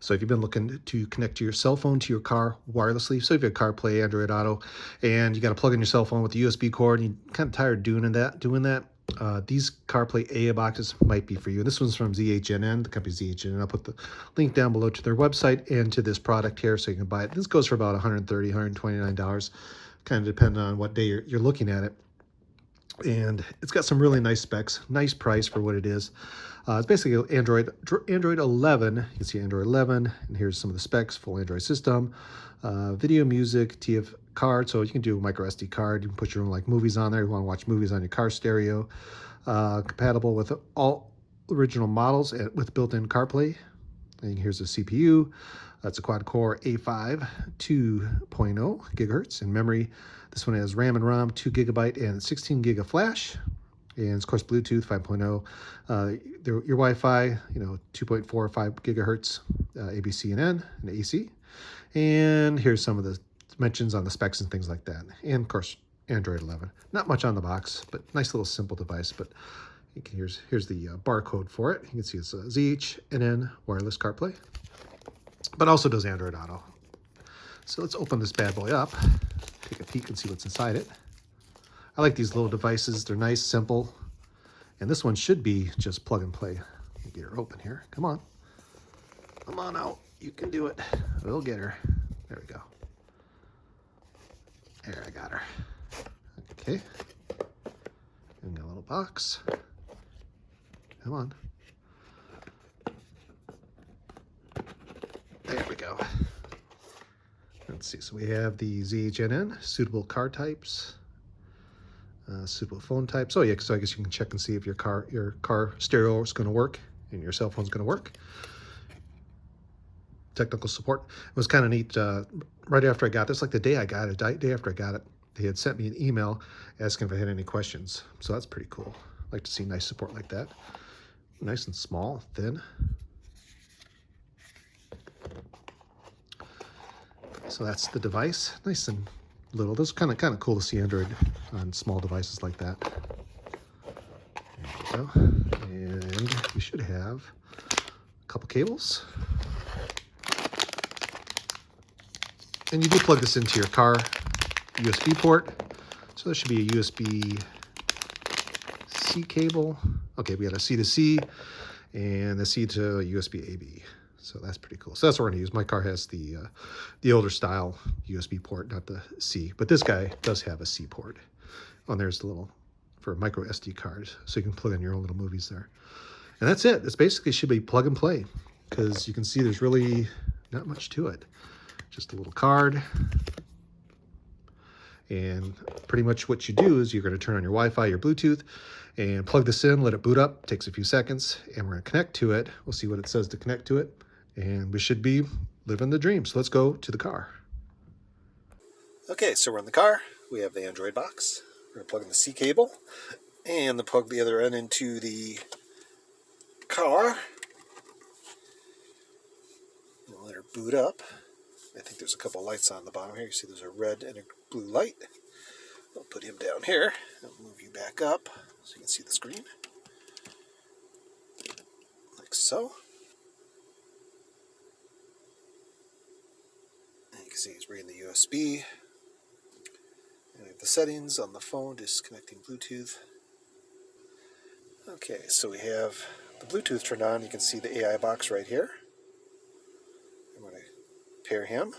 So if you've been looking to connect your cell phone to your car wirelessly, so if you have CarPlay, Android Auto, and you got to plug in your cell phone with the USB cord, and you're kind of tired of doing that, these CarPlay AI boxes might be for you. And this one's from ZHNN, the company ZHNN. I'll put the link down below to their website and to this product here so you can buy it. This goes for about $130, $129, kind of depending on what day you're looking at it. And it's got some really nice specs, nice price for what it is. It's basically Android 11. You can see Android 11, and here's some of the specs: full Android system, video, music, TF card, so you can do a micro SD card. You can put your own like movies on there. You want to watch movies on your car stereo. Compatible with all original models with built-in CarPlay. And here's a CPU. It's a quad-core A5 2.0 gigahertz in memory. This one has RAM and ROM, 2 gigabyte and 16 gig of flash. And of course, Bluetooth 5.0. Your Wi-Fi, 2.4 or 5 gigahertz, ABCNN and AC. And here's some of the dimensions on the specs and things like that. And of course, Android 11. Not much on the box, but nice little simple device. But here's the barcode for it. You can see it's a ZHNN wireless CarPlay, but also does Android Auto. So let's open this bad boy up, take a peek and see what's inside it. I like these little devices. They're nice, simple. And this one should be just plug and play. Let me get her open here. Come on. Come on out. You can do it. We'll get her. There we go. There, I got her. Okay. And got a little box. Come on. There we go. Let's see. So we have the ZHNN, suitable car types, suitable phone types. Oh yeah, so I guess you can check and see if your car stereo is going to work and your cell phone's going to work. Technical support. It was kind of neat. Right after I got this, like the day after I got it, they had sent me an email asking if I had any questions. So that's pretty cool. I like to see nice support like that. Nice and small, thin. So that's the device, nice and little. This is kind of cool to see Android on small devices like that. There we go. And we should have a couple cables. And you do plug this into your car USB port. So there should be a USB-C cable. Okay, we got a C to C and a C to USB AB. So that's pretty cool. So that's what we're gonna use. My car has the older style USB port, not the C, but this guy does have a C port. Oh, and there's the little for micro SD cards, so you can plug in your own little movies there. And that's it. It's basically should be plug and play, because you can see there's really not much to it. Just a little card. And pretty much what you do is you're going to turn on your Wi-Fi, your Bluetooth, and plug this in, let it boot up. It takes a few seconds, and we're going to connect to it. We'll see what it says to connect to it, and we should be living the dream. So let's go to the car. Okay, so we're in the car. We have the Android box. We're going to plug in the C cable and plug the other end into the car. We'll let her boot up. I think there's a couple lights on the bottom here. You see there's a red and a blue light. I'll put him down here and move you back up so you can see the screen. Like so. And you can see he's reading the USB. And we have the settings on the phone, disconnecting Bluetooth. Okay, so we have the Bluetooth turned on. You can see the AI box right here. I'm going to pair him.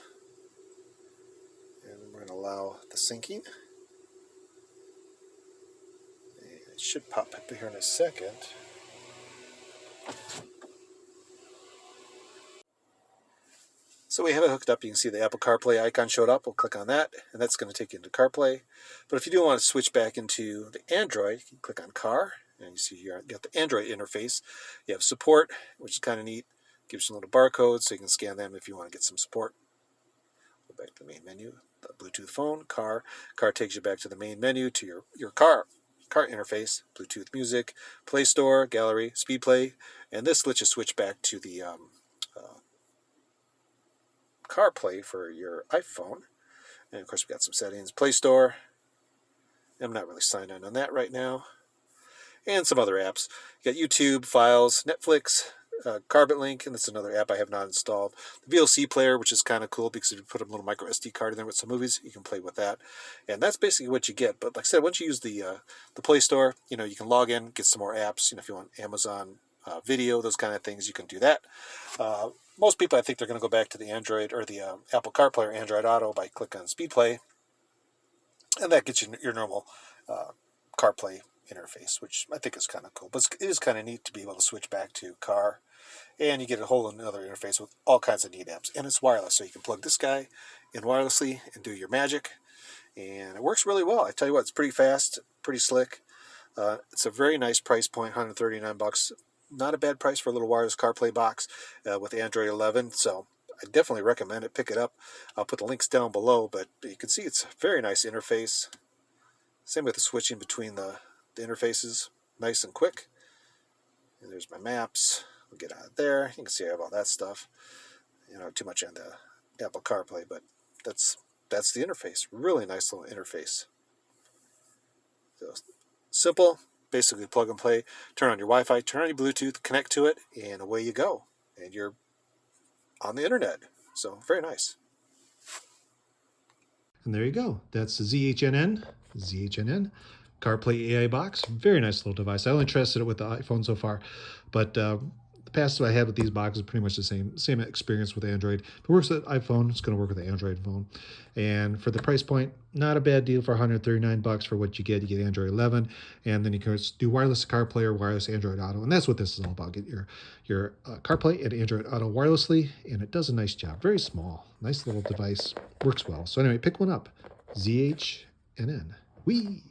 And we're going to allow the syncing. It should pop up here in a second. So we have it hooked up. You can see the Apple CarPlay icon showed up. We'll click on that, and that's going to take you into CarPlay. But if you do want to switch back into the Android, you can click on Car, and you see here you got the Android interface. You have support, which is kind of neat. Gives you a little barcode, so you can scan them if you want to get some support. Go back to the main menu, the Bluetooth phone, Car. Car takes you back to the main menu to your car interface, Bluetooth music, Play Store, Gallery, Speed Play, and this lets you switch back to the CarPlay for your iPhone. And of course we got some settings, Play Store. I'm not really signed on that right now. And some other apps. You got YouTube, Files, Netflix, Carbon Link, and that's another app I have not installed. The VLC player, which is kind of cool because if you put a little micro SD card in there with some movies, you can play with that. And that's basically what you get. But like I said, once you use the Play Store, you can log in, get some more apps. If you want Amazon Video, those kind of things, you can do that. Most people, I think, they're going to go back to the Android or the Apple CarPlay or Android Auto by clicking on SpeedPlay, and that gets you your normal CarPlay interface, which I think is kind of cool. But it is kind of neat to be able to switch back to car, and you get a whole another interface with all kinds of neat apps, and it's wireless, so you can plug this guy in wirelessly and do your magic, and it works really well. I tell you what, it's pretty fast, pretty slick. It's a very nice price point, $139. Not a bad price for a little wireless CarPlay box with Android 11. So I definitely recommend it. Pick it up. I'll put the links down below, but you can see it's a very nice interface. Same with the switching between the interfaces, nice and quick. And there's my maps. We'll get out of there. You can see I have all that stuff. Too much on the Apple CarPlay, but that's the interface. Really nice little interface. So simple, basically plug and play. Turn on your Wi-Fi, turn on your Bluetooth, connect to it, and away you go. And you're on the internet. So very nice. And there you go. That's the ZHNN Carplay AI Box. Very nice little device. I only tested it with the iPhone so far, but the past I had with these boxes pretty much the same experience with Android. If it works with iPhone, it's going to work with the Android phone. And for the price point, not a bad deal for $139 for what you get. You get Android 11, and then you can do wireless CarPlay or wireless Android Auto, and that's what this is all about. Get your CarPlay and Android Auto wirelessly, and it does a nice job. Very small, nice little device, works well. So anyway, pick one up. ZHNN. Wee.